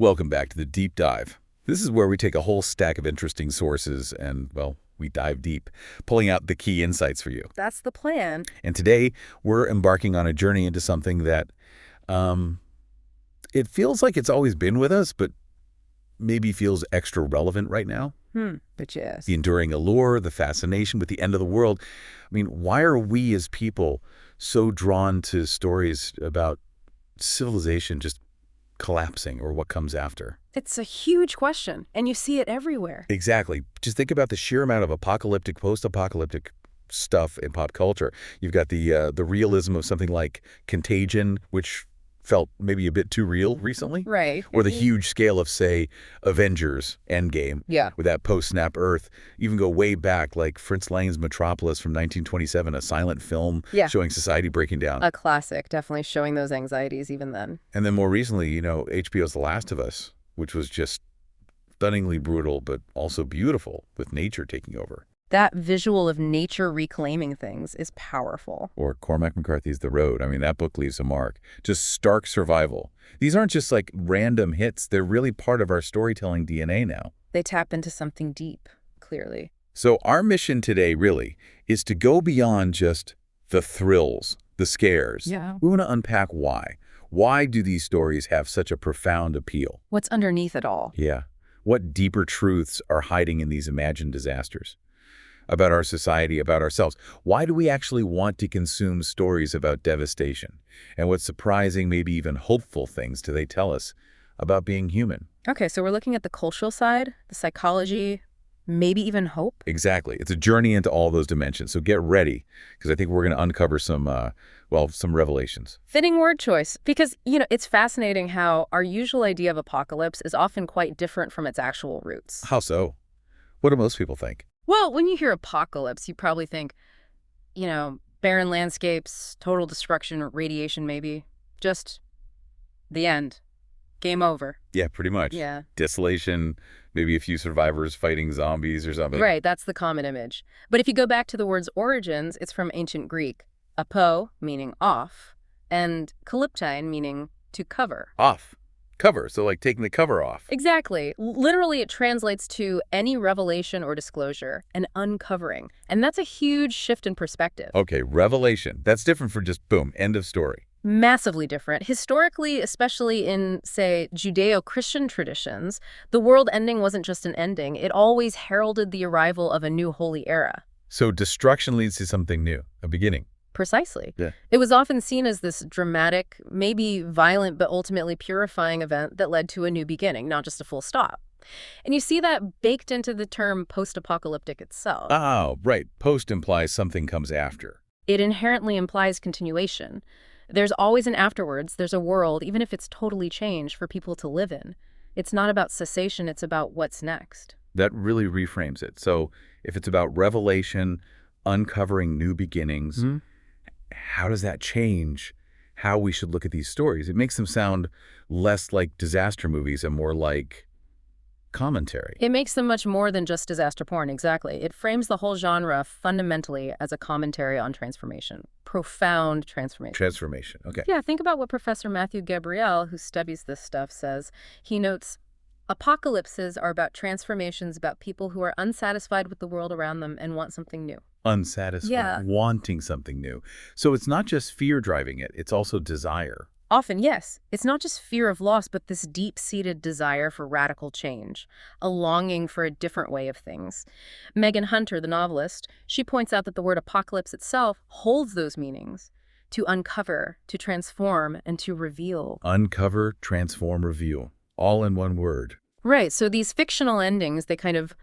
Welcome back to the Deep Dive. This is where we take a whole stack of interesting sources and, well, we dive deep, pulling out the key insights for you. That's the plan. And today, we're embarking on a journey into something that, it feels like it's always been with us, but maybe feels extra relevant right now. Which is? The enduring allure, the fascination with the end of the world. I mean, why are we as people so drawn to stories about civilization just collapsing or what comes after? It's a huge question, and you see it everywhere. Exactly. Just think about the sheer amount of apocalyptic, post-apocalyptic stuff in pop culture. You've got the realism of something like Contagion, which felt maybe a bit too real recently. Right. Or the huge scale of, say, Avengers Endgame. Yeah. With that post-snap Earth. Even go way back, like Fritz Lang's Metropolis from 1927, a silent film showing society breaking down. A classic, definitely showing those anxieties even then. And then more recently, HBO's The Last of Us, which was just stunningly brutal, but also beautiful, with nature taking over. That visual of nature reclaiming things is powerful. Or Cormac McCarthy's The Road. I mean, that book leaves a mark. Just stark survival. These aren't just like random hits. They're really part of our storytelling DNA now. They tap into something deep, clearly. So our mission today, really, is to go beyond just the thrills, the scares. Yeah. We want to unpack why. Why do these stories have such a profound appeal? What's underneath it all? Yeah. What deeper truths are hiding in these imagined disasters? About our society, about ourselves. Why do we actually want to consume stories about devastation? And what surprising, maybe even hopeful things do they tell us about being human? Okay, so we're looking at the cultural side, the psychology, maybe even hope? Exactly. It's a journey into all those dimensions. So get ready, because I think we're going to uncover some revelations. Fitting word choice, because, it's fascinating how our usual idea of apocalypse is often quite different from its actual roots. How so? What do most people think? Well, when you hear apocalypse, you probably think, barren landscapes, total destruction, radiation maybe. Just the end. Game over. Yeah, pretty much. Yeah. Desolation, maybe a few survivors fighting zombies or something. Right, that's the common image. But if you go back to the word's origins, it's from ancient Greek. Apo, meaning off, and kalyptein, meaning to cover. Off. Cover, so like taking the cover off. Exactly. Literally, it translates to any revelation or disclosure, an uncovering. And that's a huge shift in perspective. Okay, revelation. That's different from just, boom, end of story. Massively different. Historically, especially in, say, Judeo-Christian traditions, the world ending wasn't just an ending. It always heralded the arrival of a new holy era. So destruction leads to something new, a beginning. Precisely. Yeah. It was often seen as this dramatic, maybe violent, but ultimately purifying event that led to a new beginning, not just a full stop. And you see that baked into the term post-apocalyptic itself. Oh, right. Post implies something comes after. It inherently implies continuation. There's always an afterwards. There's a world, even if it's totally changed, for people to live in. It's not about cessation. It's about what's next. That really reframes it. So if it's about revelation, uncovering new beginnings, how does that change how we should look at these stories? It makes them sound less like disaster movies and more like commentary. It makes them much more than just disaster porn, exactly. It frames the whole genre fundamentally as a commentary on transformation. Profound transformation. Transformation, okay. Yeah, think about what Professor Matthew Gabriel, who studies this stuff, says. He notes, apocalypses are about transformations, about people who are unsatisfied with the world around them and want something new. Unsatisfied, wanting something new. So it's not just fear driving it, it's also desire. Often, yes. It's not just fear of loss, but this deep-seated desire for radical change, a longing for a different way of things. Megan Hunter, the novelist, she points out that the word apocalypse itself holds those meanings: to uncover, to transform, and to reveal. Uncover, transform, reveal. All in one word. Right, so these fictional endings, they kind of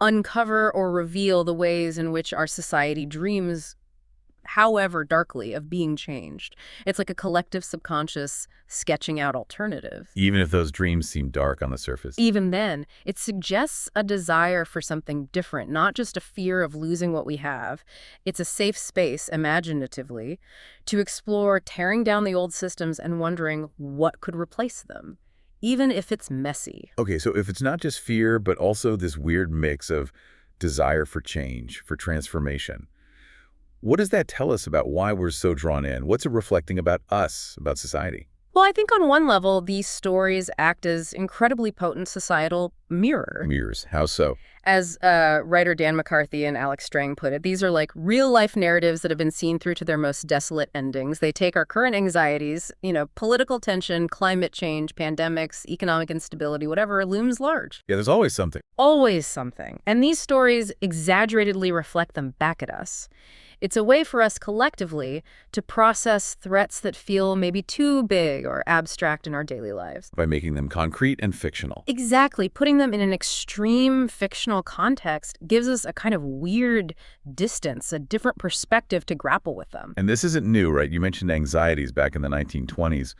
uncover or reveal the ways in which our society dreams, however darkly, of being changed. It's like a collective subconscious sketching out alternative. Even if those dreams seem dark on the surface. Even then, it suggests a desire for something different, not just a fear of losing what we have. It's a safe space, imaginatively, to explore tearing down the old systems and wondering what could replace them, even if it's messy. Okay, so if it's not just fear, but also this weird mix of desire for change, for transformation, what does that tell us about why we're so drawn in? What's it reflecting about us, about society? Well, Well, I think on one level, these stories act as incredibly potent societal mirror. Mirrors. How so? As writer Dan McCarthy and Alex Strang put it, these are like real-life narratives that have been seen through to their most desolate endings. They take our current anxieties, political tension, climate change, pandemics, economic instability, whatever looms large. Yeah, there's always something. Always something. And these stories exaggeratedly reflect them back at us. It's a way for us collectively to process threats that feel maybe too big or abstract in our daily lives. By making them concrete and fictional. Exactly. Putting them in an extreme fictional context gives us a kind of weird distance, a different perspective to grapple with them. And this isn't new, right? You mentioned anxieties back in the 1920s.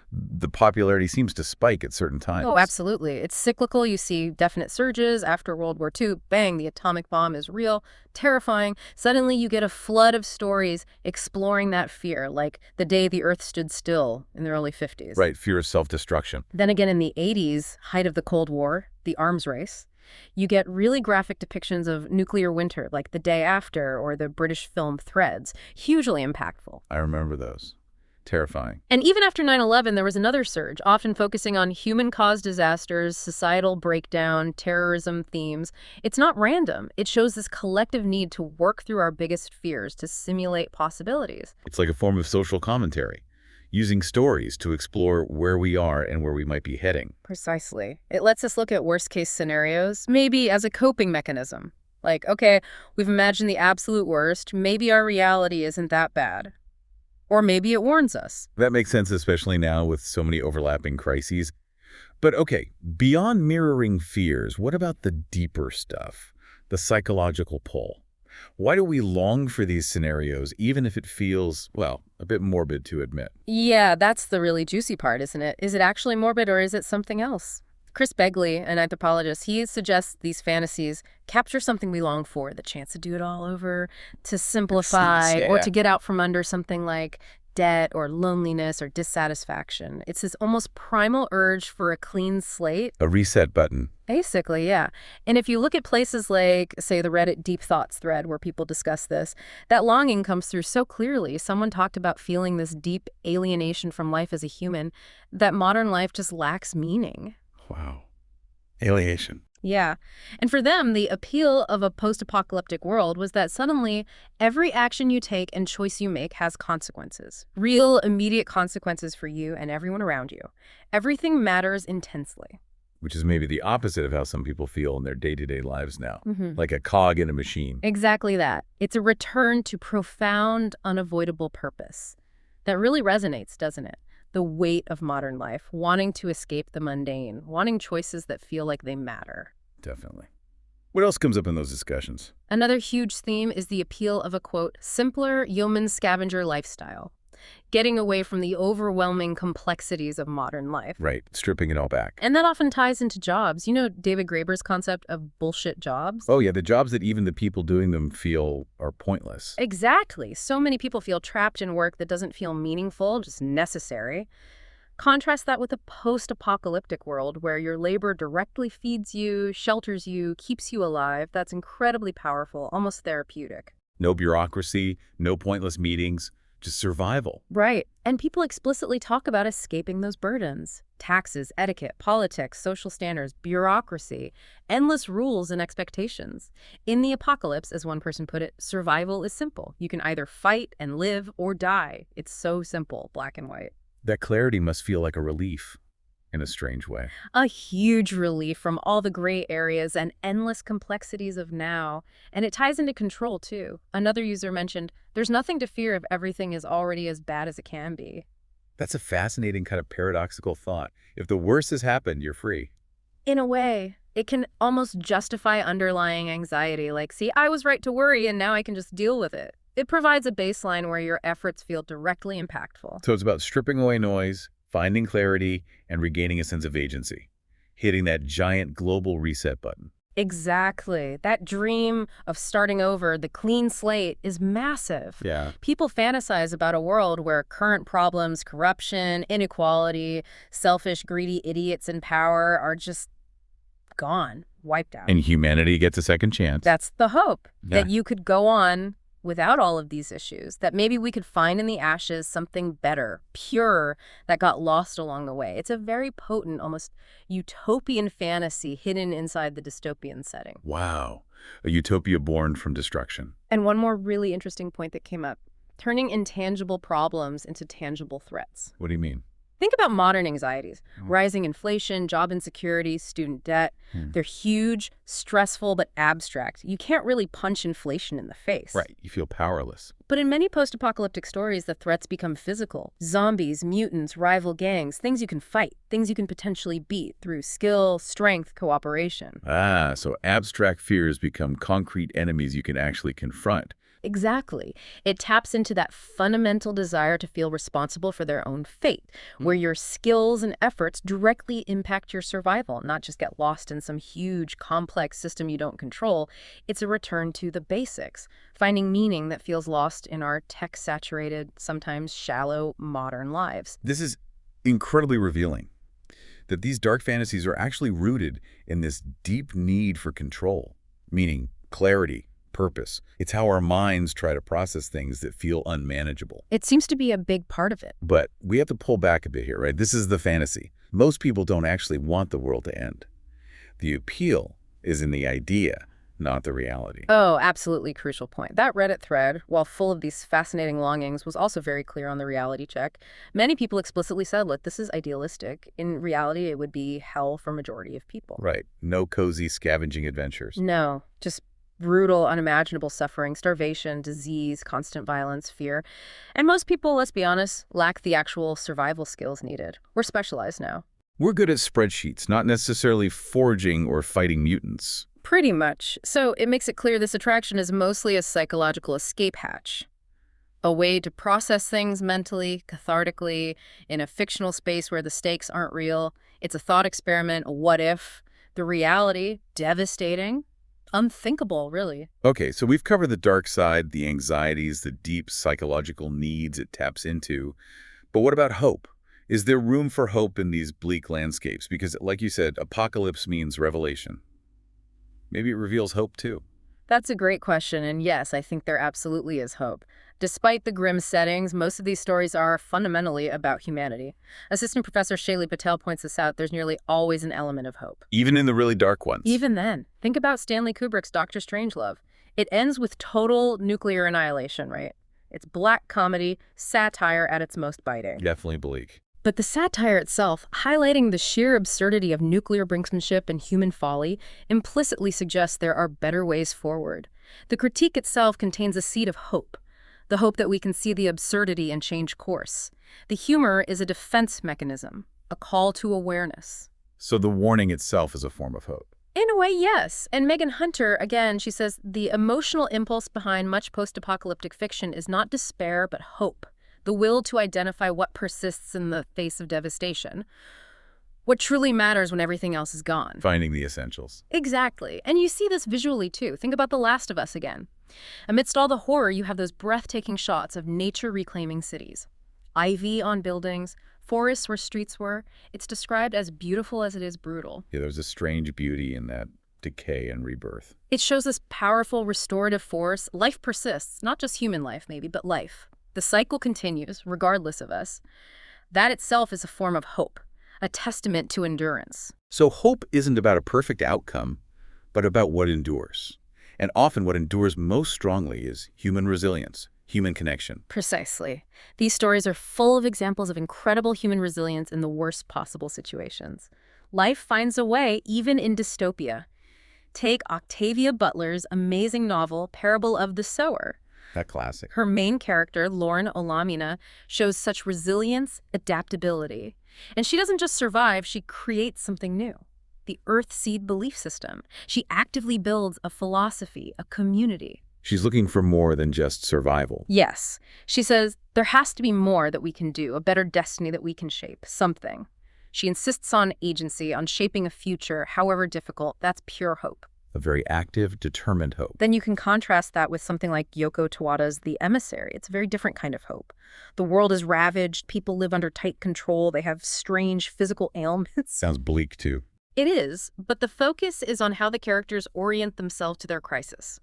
The popularity seems to spike at certain times. Oh, absolutely. It's cyclical. You see definite surges. After World War II, bang, the atomic bomb is real, terrifying. Suddenly you get a flood of stories exploring that fear, like the day the Earth stood still in the early 50s. Right, fear of self-destruction. Then again in the 80s, height of the Cold War, the arms race, you get really graphic depictions of nuclear winter, like The Day After or the British film Threads. Hugely impactful. I remember those. Terrifying. And even after 9/11, there was another surge, often focusing on human-caused disasters, societal breakdown, terrorism themes. It's not random. It shows this collective need to work through our biggest fears to simulate possibilities. It's like a form of social commentary, using stories to explore where we are and where we might be heading. Precisely. It lets us look at worst-case scenarios, maybe as a coping mechanism. Like, okay, we've imagined the absolute worst. Maybe our reality isn't that bad. Or maybe it warns us. That makes sense, especially now with so many overlapping crises. But okay, beyond mirroring fears, what about the deeper stuff? The psychological pull. Why do we long for these scenarios, even if it feels, well, a bit morbid to admit? Yeah, that's the really juicy part, isn't it? Is it actually morbid or is it something else? Chris Begley, an anthropologist, he suggests these fantasies capture something we long for, the chance to do it all over, to simplify, or to get out from under something like debt or loneliness or dissatisfaction. It's this almost primal urge for a clean slate. A reset button. Basically, yeah. And if you look at places like, say, the Reddit Deep Thoughts thread where people discuss this, that longing comes through so clearly. Someone talked about feeling this deep alienation from life as a human, that modern life just lacks meaning. Wow. Alienation. Yeah. And for them, the appeal of a post-apocalyptic world was that suddenly every action you take and choice you make has consequences. Real, immediate consequences for you and everyone around you. Everything matters intensely. Which is maybe the opposite of how some people feel in their day-to-day lives now. Like a cog in a machine. Exactly that. It's a return to profound, unavoidable purpose. That really resonates, doesn't it? The weight of modern life, wanting to escape the mundane, wanting choices that feel like they matter. Definitely. What else comes up in those discussions? Another huge theme is the appeal of a, quote, simpler yeoman scavenger lifestyle. Getting away from the overwhelming complexities of modern life. Right, stripping it all back. And that often ties into jobs. You know David Graeber's concept of bullshit jobs? Oh yeah, the jobs that even the people doing them feel are pointless. Exactly. So many people feel trapped in work that doesn't feel meaningful, just necessary. Contrast that with a post-apocalyptic world where your labor directly feeds you, shelters you, keeps you alive. That's incredibly powerful, almost therapeutic. No bureaucracy, no pointless meetings, just survival. Right. And people explicitly talk about escaping those burdens. Taxes, etiquette, politics, social standards, bureaucracy, endless rules and expectations. In the apocalypse, as one person put it, survival is simple. You can either fight and live or die. It's so simple, black and white. That clarity must feel like a relief in a strange way. A huge relief from all the gray areas and endless complexities of now. And it ties into control, too. Another user mentioned, there's nothing to fear if everything is already as bad as it can be. That's a fascinating kind of paradoxical thought. If the worst has happened, you're free. In a way, it can almost justify underlying anxiety. Like, see, I was right to worry and now I can just deal with it. It provides a baseline where your efforts feel directly impactful. So it's about stripping away noise, finding clarity, and regaining a sense of agency. Hitting that giant global reset button. Exactly. That dream of starting over, the clean slate, is massive. Yeah. People fantasize about a world where current problems, corruption, inequality, selfish, greedy idiots in power are just gone, wiped out. And humanity gets a second chance. That's the hope, that you could go on without all of these issues, that maybe we could find in the ashes something better, pure, that got lost along the way. It's a very potent, almost utopian fantasy hidden inside the dystopian setting. Wow. A utopia born from destruction. And one more really interesting point that came up, turning intangible problems into tangible threats. What do you mean? Think about modern anxieties, rising inflation, job insecurity, student debt. They're huge, stressful, but abstract. You can't really punch inflation in the face. Right. You feel powerless. But in many post-apocalyptic stories, the threats become physical. Zombies, mutants, rival gangs, things you can fight, things you can potentially beat through skill, strength, cooperation. Ah, so abstract fears become concrete enemies you can actually confront. Exactly. It taps into that fundamental desire to feel responsible for their own fate, where your skills and efforts directly impact your survival, not just get lost in some huge, complex system you don't control. It's a return to the basics, finding meaning that feels lost in our tech-saturated, sometimes shallow, modern lives. This is incredibly revealing, that these dark fantasies are actually rooted in this deep need for control, meaning clarity, purpose. It's how our minds try to process things that feel unmanageable. It seems to be a big part of it. But we have to pull back a bit here, right? This is the fantasy. Most people don't actually want the world to end. The appeal is in the idea, not the reality. Oh, absolutely crucial point. That Reddit thread, while full of these fascinating longings, was also very clear on the reality check. Many people explicitly said, look, this is idealistic. In reality, it would be hell for majority of people. Right. No cozy scavenging adventures. No, just brutal, unimaginable suffering, starvation, disease, constant violence, fear. And most people, let's be honest, lack the actual survival skills needed. We're specialized now. We're good at spreadsheets, not necessarily foraging or fighting mutants. Pretty much. So it makes it clear this attraction is mostly a psychological escape hatch. A way to process things mentally, cathartically, in a fictional space where the stakes aren't real. It's a thought experiment, a what if. The reality, devastating. Unthinkable, really. Okay, so we've covered the dark side, the anxieties, the deep psychological needs it taps into. But what about hope? Is there room for hope in these bleak landscapes? Because, like you said, apocalypse means revelation. Maybe it reveals hope, too. That's a great question, and yes, I think there absolutely is hope. Despite the grim settings, most of these stories are fundamentally about humanity. Assistant Professor Shaylee Patel points this out. There's nearly always an element of hope. Even in the really dark ones. Even then. Think about Stanley Kubrick's Dr. Strangelove. It ends with total nuclear annihilation, right? It's black comedy, satire at its most biting. Definitely bleak. But the satire itself, highlighting the sheer absurdity of nuclear brinksmanship and human folly, implicitly suggests there are better ways forward. The critique itself contains a seed of hope, the hope that we can see the absurdity and change course. The humor is a defense mechanism, a call to awareness. So the warning itself is a form of hope. In a way, yes. And Megan Hunter, again, she says, the emotional impulse behind much post-apocalyptic fiction is not despair, but hope. The will to identify what persists in the face of devastation. What truly matters when everything else is gone. Finding the essentials. Exactly. And you see this visually, too. Think about The Last of Us again. Amidst all the horror, you have those breathtaking shots of nature reclaiming cities. Ivy on buildings, forests where streets were. It's described as beautiful as it is brutal. Yeah, there's a strange beauty in that decay and rebirth. It shows this powerful restorative force. Life persists, not just human life maybe, but life. The cycle continues, regardless of us. That itself is a form of hope, a testament to endurance. So hope isn't about a perfect outcome, but about what endures. And often what endures most strongly is human resilience, human connection. Precisely. These stories are full of examples of incredible human resilience in the worst possible situations. Life finds a way, even in dystopia. Take Octavia Butler's amazing novel, Parable of the Sower. That classic. Her main character, Lauren Olamina, shows such resilience, adaptability. And she doesn't just survive, she creates something new. The Earthseed belief system. She actively builds a philosophy, a community. She's looking for more than just survival. Yes. She says, there has to be more that we can do, a better destiny that we can shape, something. She insists on agency, on shaping a future, however difficult. That's pure hope. A very active, determined hope. Then you can contrast that with something like Yoko Tawada's The Emissary. It's a very different kind of hope. The world is ravaged, people live under tight control, they have strange physical ailments. Sounds bleak, too. It is, but the focus is on how the characters orient themselves to their crisis.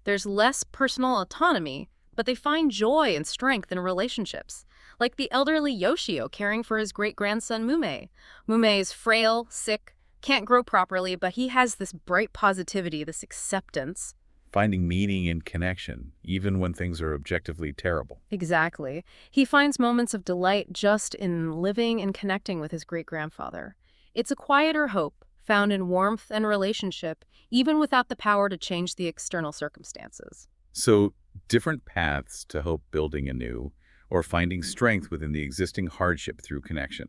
There's less personal autonomy, but they find joy and strength in relationships. Like the elderly Yoshio caring for his great-grandson Mume. Mume is frail, sick, can't grow properly, but he has this bright positivity, this acceptance. Finding meaning and connection, even when things are objectively terrible. Exactly. He finds moments of delight just in living and connecting with his great-grandfather. It's a quieter hope, found in warmth and relationship, even without the power to change the external circumstances. So, different paths to hope building anew, or finding strength within the existing hardship through connection.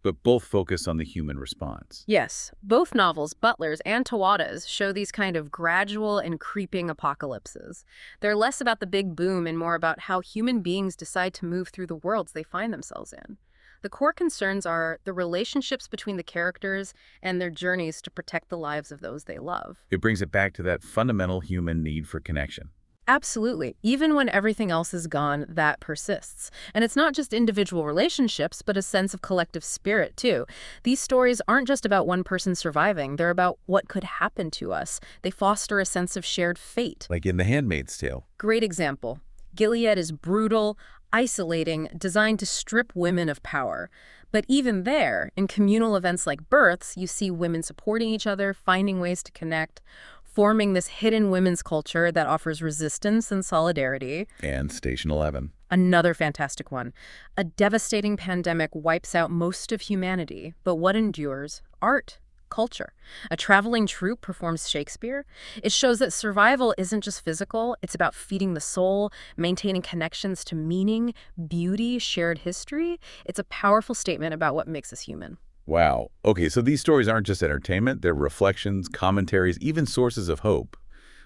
But both focus on the human response. Yes, both novels, Butler's and Tawada's, show these kind of gradual and creeping apocalypses. They're less about the big boom and more about how human beings decide to move through the worlds they find themselves in. The core concerns are the relationships between the characters and their journeys to protect the lives of those they love. It brings it back to that fundamental human need for connection. Absolutely. Even when everything else is gone, that persists. And it's not just individual relationships, but a sense of collective spirit, too. These stories aren't just about one person surviving. They're about what could happen to us. They foster a sense of shared fate. Like in The Handmaid's Tale. Great example. Gilead is brutal, isolating, designed to strip women of power. But even there, in communal events like births, you see women supporting each other, finding ways to connect, forming this hidden women's culture that offers resistance and solidarity. And Station 11. Another fantastic one. A devastating pandemic wipes out most of humanity, but what endures? Art, culture. A traveling troupe performs Shakespeare. It shows that survival isn't just physical, it's about feeding the soul, maintaining connections to meaning, beauty, shared history. It's a powerful statement about what makes us human. Wow. Okay, so these stories aren't just entertainment, they're reflections, commentaries, even sources of hope,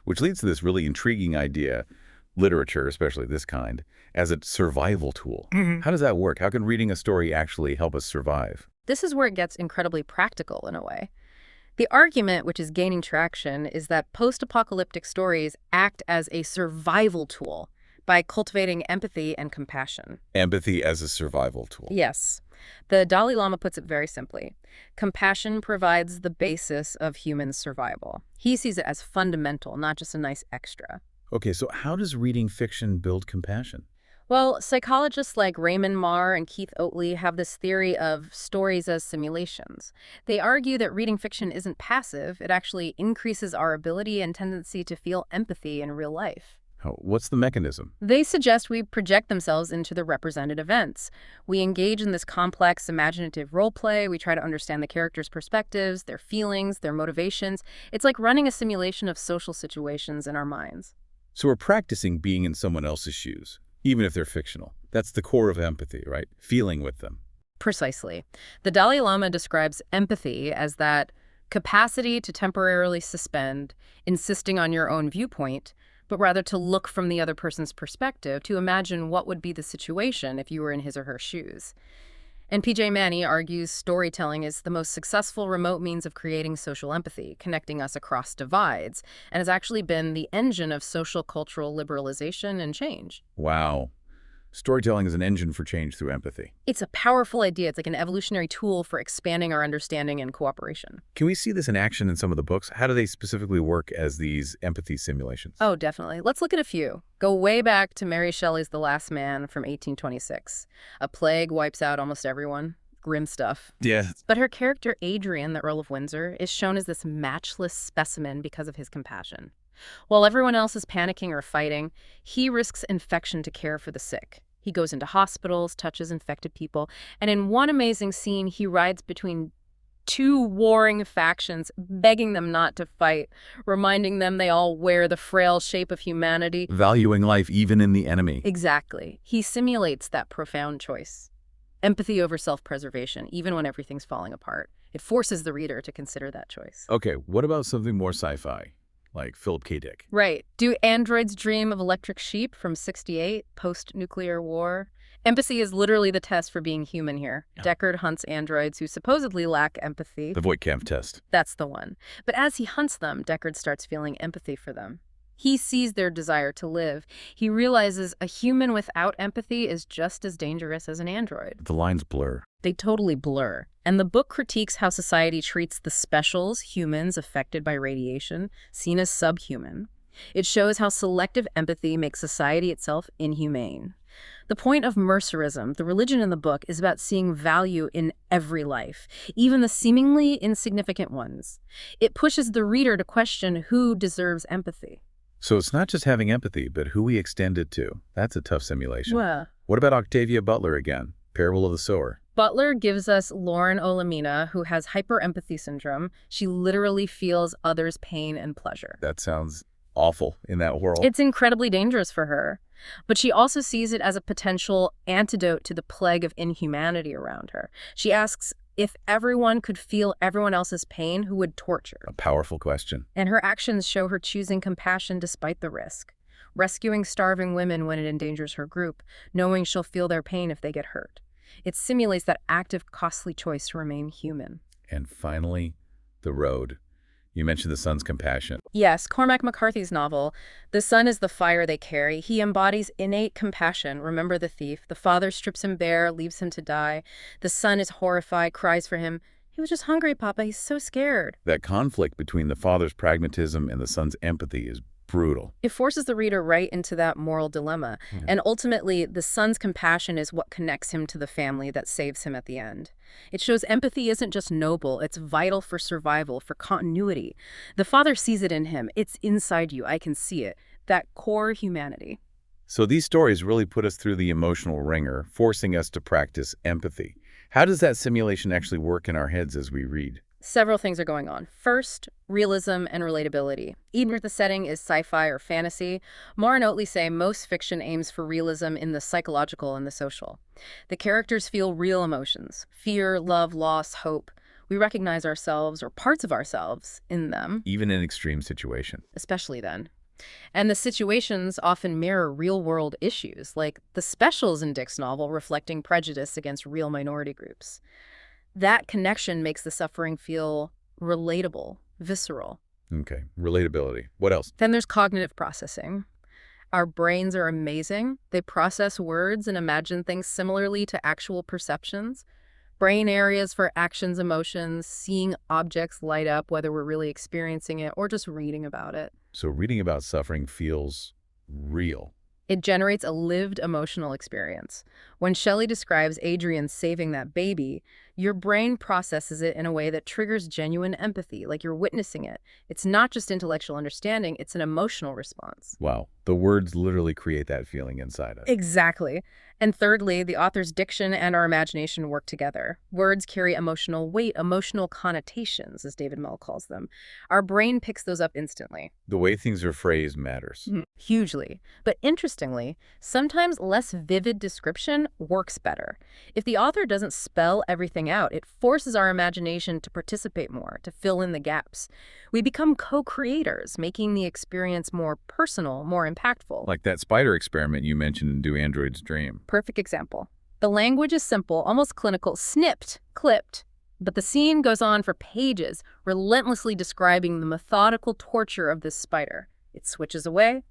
which leads to this really intriguing idea, literature, especially this kind, as a survival tool. How does that work? How can reading a story actually help us survive? This is where it gets incredibly practical in a way. The argument, which is gaining traction, is that post-apocalyptic stories act as a survival tool by cultivating empathy and compassion. Empathy as a survival tool. Yes. The Dalai Lama puts it very simply. Compassion provides the basis of human survival. He sees it as fundamental, not just a nice extra. Okay, so how does reading fiction build compassion? Well, psychologists like Raymond Marr and Keith Oatley have this theory of stories as simulations. They argue that reading fiction isn't passive, it actually increases our ability and tendency to feel empathy in real life. What's the mechanism? They suggest we project themselves into the represented events. We engage in this complex, imaginative role play. We try to understand the characters' perspectives, their feelings, their motivations. It's like running a simulation of social situations in our minds. So we're practicing being in someone else's shoes, even if they're fictional. That's the core of empathy, right? Feeling with them. Precisely. The Dalai Lama describes empathy as that capacity to temporarily suspend, insisting on your own viewpoint, but rather to look from the other person's perspective, to imagine what would be the situation if you were in his or her shoes. And P.J. Manny argues storytelling is the most successful remote means of creating social empathy, connecting us across divides, and has actually been the engine of social cultural liberalization and change. Wow. Storytelling is an engine for change through empathy. It's a powerful idea. It's like an evolutionary tool for expanding our understanding and cooperation. Can we see this in action in some of the books? How do they specifically work as these empathy simulations? Oh, definitely. Let's look at a few. Go way back to Mary Shelley's The Last Man from 1826. A plague wipes out almost everyone. Grim stuff. Yeah. But her character, Adrian, the Earl of Windsor, is shown as this matchless specimen because of his compassion. While everyone else is panicking or fighting, he risks infection to care for the sick. He goes into hospitals, touches infected people, and in one amazing scene, he rides between two warring factions, begging them not to fight, reminding them they all wear the frail shape of humanity. Valuing life even in the enemy. Exactly. He simulates that profound choice. Empathy over self-preservation, even when everything's falling apart. It forces the reader to consider that choice. Okay, what about something more sci-fi, like Philip K. Dick? Right. Do androids dream of electric sheep from '68, post-nuclear war? Empathy is literally the test for being human here. Yeah. Deckard hunts androids who supposedly lack empathy. The Voight-Kampff test. That's the one. But as he hunts them, Deckard starts feeling empathy for them. He sees their desire to live. He realizes a human without empathy is just as dangerous as an android. The lines blur. They totally blur. And the book critiques how society treats the specials, humans affected by radiation, seen as subhuman. It shows how selective empathy makes society itself inhumane. The point of mercerism, the religion in the book, is about seeing value in every life, even the seemingly insignificant ones. It pushes the reader to question who deserves empathy. So it's not just having empathy, but who we extend it to. That's a tough simulation. Well, What about Octavia Butler again? Parable of the Sower. Butler gives us Lauren Olamina, who has hyperempathy syndrome. She literally feels others' pain and pleasure. That sounds awful in that world. It's incredibly dangerous for her, but she also sees it as a potential antidote to the plague of inhumanity around her. She asks, if everyone could feel everyone else's pain, who would torture? A powerful question. And her actions show her choosing compassion despite the risk. Rescuing starving women when it endangers her group, knowing she'll feel their pain if they get hurt. It simulates that active, costly choice to remain human. And finally, the road. You mentioned the son's compassion. Yes, Cormac McCarthy's novel, The Son is the Fire They Carry. He embodies innate compassion. Remember the thief. The father strips him bare, leaves him to die. The son is horrified, cries for him. He was just hungry, Papa. He's so scared. That conflict between the father's pragmatism and the son's empathy is brutal. It forces the reader right into that moral dilemma. And ultimately, the son's compassion is what connects him to the family that saves him at the end. It shows empathy isn't just noble, it's vital for survival, for continuity. The father sees it in him. It's inside you. I can see it. That core humanity. So these stories really put us through the emotional ringer, forcing us to practice empathy. How does that simulation actually work in our heads as we read? Several things are going on. First, realism and relatability. Even if the setting is sci-fi or fantasy, Moore and Oatley say most fiction aims for realism in the psychological and the social. The characters feel real emotions: fear, love, loss, hope. We recognize ourselves or parts of ourselves in them. Even in extreme situations. Especially then. And the situations often mirror real-world issues, like the specials in Dick's novel reflecting prejudice against real minority groups. That connection makes the suffering feel relatable, visceral. Okay, relatability. What else? Then there's cognitive processing. Our brains are amazing. They process words and imagine things similarly to actual perceptions. Brain areas for actions, emotions, seeing objects light up, whether we're really experiencing it or just reading about it. So reading about suffering feels real. It generates a lived emotional experience. When Shelley describes Adrian saving that baby, your brain processes it in a way that triggers genuine empathy, like you're witnessing it. It's not just intellectual understanding, it's an emotional response. Wow, the words literally create that feeling inside us. Exactly. And thirdly, the author's diction and our imagination work together. Words carry emotional weight, emotional connotations, as David Mell calls them. Our brain picks those up instantly. The way things are phrased matters. Hugely. But interestingly, sometimes less vivid description works better. If the author doesn't spell everything out, it forces our imagination to participate more, to fill in the gaps. We become co-creators, making the experience more personal, more impactful. Like that spider experiment you mentioned in Do Androids Dream. Perfect example. The language is simple, almost clinical, snipped, clipped. But the scene goes on for pages, relentlessly describing the methodical torture of this spider. It switches away,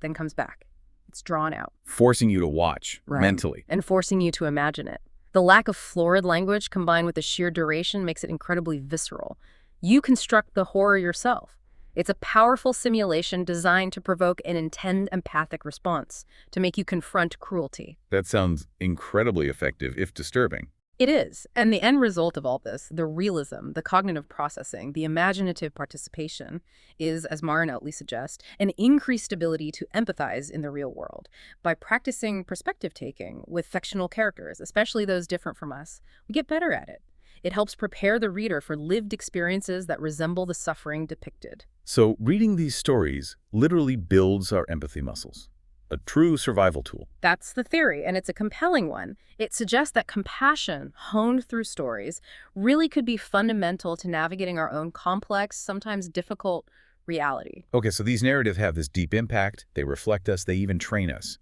then comes back. It's drawn out. Forcing you to watch mentally. And forcing you to imagine it. The lack of florid language combined with the sheer duration makes it incredibly visceral. You construct the horror yourself. It's a powerful simulation designed to provoke an intense empathic response, to make you confront cruelty. That sounds incredibly effective, if disturbing. It is. And the end result of all this, the realism, the cognitive processing, the imaginative participation, is, as Mara and Oatley suggest, an increased ability to empathize in the real world. By practicing perspective-taking with fictional characters, especially those different from us, we get better at it. It helps prepare the reader for lived experiences that resemble the suffering depicted. So reading these stories literally builds our empathy muscles. A true survival tool. That's the theory, and it's a compelling one. It suggests that compassion, honed through stories, really could be fundamental to navigating our own complex, sometimes difficult reality. Okay, so these narratives have this deep impact. They reflect us. They even train us.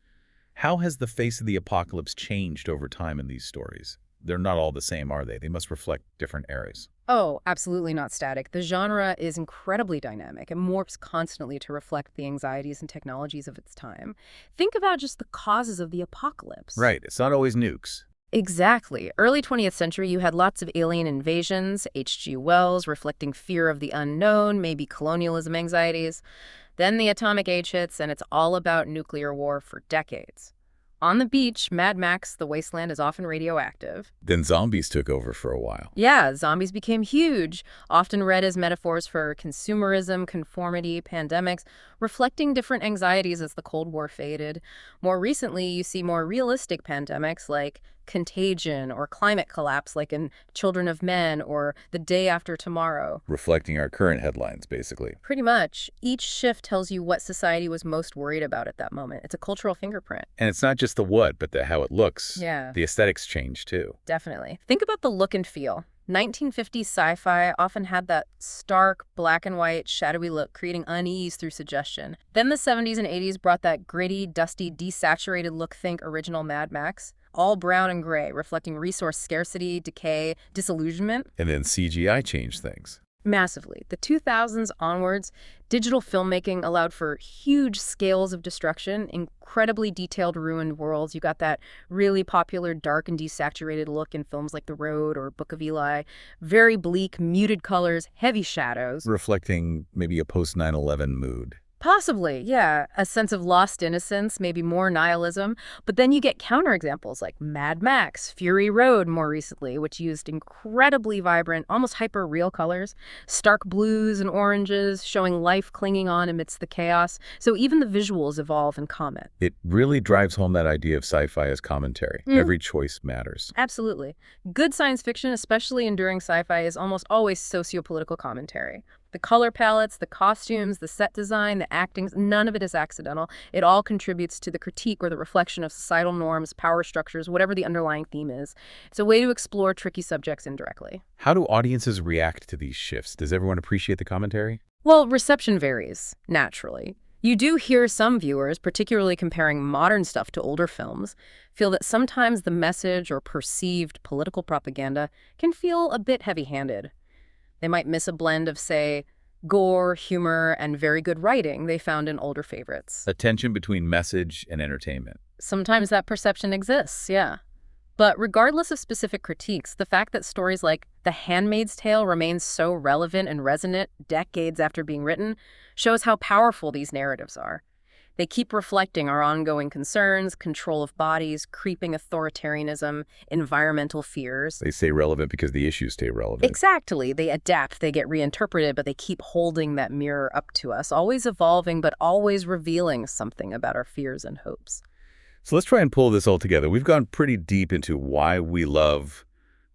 How has the face of the apocalypse changed over time in these stories? They're not all the same, are they? They must reflect different eras. Oh, absolutely not static. The genre is incredibly dynamic and morphs constantly to reflect the anxieties and technologies of its time. Think about just the causes of the apocalypse. Right. It's not always nukes. Exactly. Early 20th century, you had lots of alien invasions, H.G. Wells reflecting fear of the unknown, maybe colonialism anxieties. Then the atomic age hits, and it's all about nuclear war for decades. On the beach, Mad Max, the wasteland is often radioactive. Then zombies took over for a while. Yeah, zombies became huge, often read as metaphors for consumerism, conformity, pandemics, reflecting different anxieties as the Cold War faded. More recently, you see more realistic pandemics like contagion or climate collapse like in Children of Men or The Day After Tomorrow. Reflecting our current headlines, basically. Pretty much. Each shift tells you what society was most worried about at that moment. It's a cultural fingerprint. And it's not just the what, but the how it looks. Yeah. The aesthetics change, too. Definitely. Think about the look and feel. 1950s sci-fi often had that stark, black and white, shadowy look, creating unease through suggestion. Then the 70s and 80s brought that gritty, dusty, desaturated look. Think original Mad Max. All brown and gray, reflecting resource scarcity, decay, disillusionment. And then CGI changed things. Massively. The 2000s onwards, digital filmmaking allowed for huge scales of destruction, incredibly detailed ruined worlds. You got that really popular dark and desaturated look in films like The Road or Book of Eli. Very bleak, muted colors, heavy shadows. Reflecting maybe a post-9/11 mood. Possibly, yeah. A sense of lost innocence, maybe more nihilism. But then you get counterexamples like Mad Max, Fury Road more recently, which used incredibly vibrant, almost hyper-real colors, stark blues and oranges, showing life clinging on amidst the chaos. So even the visuals evolve and comment. It really drives home that idea of sci-fi as commentary. Every choice matters. Absolutely. Good science fiction, especially enduring sci-fi, is almost always socio-political commentary. The color palettes, the costumes, the set design, the acting, none of it is accidental. It all contributes to the critique or the reflection of societal norms, power structures, whatever the underlying theme is. It's a way to explore tricky subjects indirectly. How do audiences react to these shifts? Does everyone appreciate the commentary? Well, reception varies, naturally. You do hear some viewers, particularly comparing modern stuff to older films, feel that sometimes the message or perceived political propaganda can feel a bit heavy-handed. They might miss a blend of, say, gore, humor, and very good writing they found in older favorites. A tension between message and entertainment. Sometimes that perception exists, yeah. But regardless of specific critiques, the fact that stories like The Handmaid's Tale remain so relevant and resonant decades after being written shows how powerful these narratives are. They keep reflecting our ongoing concerns, control of bodies, creeping authoritarianism, environmental fears. They stay relevant because the issues stay relevant. Exactly. They adapt, they get reinterpreted, but they keep holding that mirror up to us, always evolving, but always revealing something about our fears and hopes. So let's try and pull this all together. We've gone pretty deep into why we love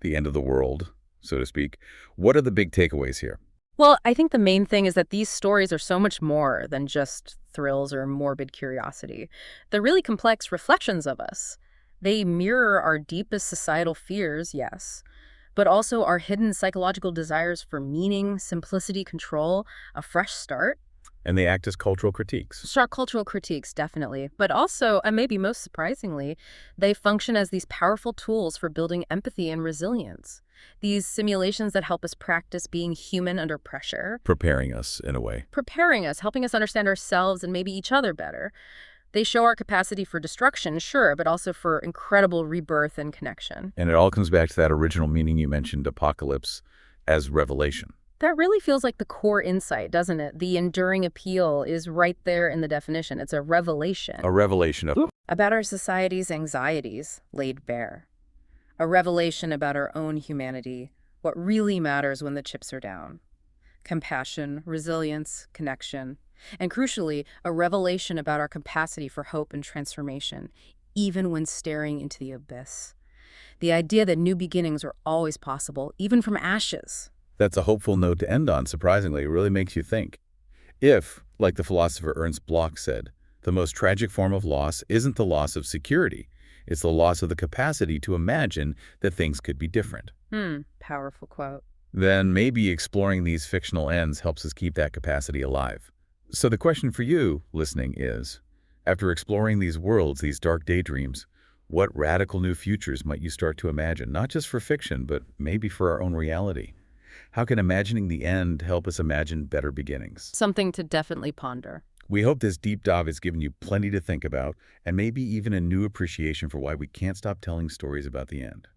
the end of the world, so to speak. What are the big takeaways here? Well, I think the main thing is that these stories are so much more than just thrills or morbid curiosity. They're really complex reflections of us. They mirror our deepest societal fears, yes, but also our hidden psychological desires for meaning, simplicity, control, a fresh start. And they act as cultural critiques. Sharp cultural critiques, definitely. But also, and maybe most surprisingly, they function as these powerful tools for building empathy and resilience. These simulations that help us practice being human under pressure. Preparing us, in a way. Preparing us, helping us understand ourselves and maybe each other better. They show our capacity for destruction, sure, but also for incredible rebirth and connection. And it all comes back to that original meaning you mentioned, apocalypse, as revelation. That really feels like the core insight, doesn't it? The enduring appeal is right there in the definition. It's a revelation. A revelation of... About our society's anxieties laid bare. A revelation about our own humanity, what really matters when the chips are down. Compassion, resilience, connection. And crucially, a revelation about our capacity for hope and transformation, even when staring into the abyss. The idea that new beginnings are always possible, even from ashes. That's a hopeful note to end on, surprisingly. It really makes you think. If, like the philosopher Ernst Bloch said, the most tragic form of loss isn't the loss of security, it's the loss of the capacity to imagine that things could be different. Powerful quote. Then maybe exploring these fictional ends helps us keep that capacity alive. So the question for you, listening, is, after exploring these worlds, these dark daydreams, what radical new futures might you start to imagine, not just for fiction, but maybe for our own reality? How can imagining the end help us imagine better beginnings? Something to definitely ponder. We hope this deep dive has given you plenty to think about, and maybe even a new appreciation for why we can't stop telling stories about the end.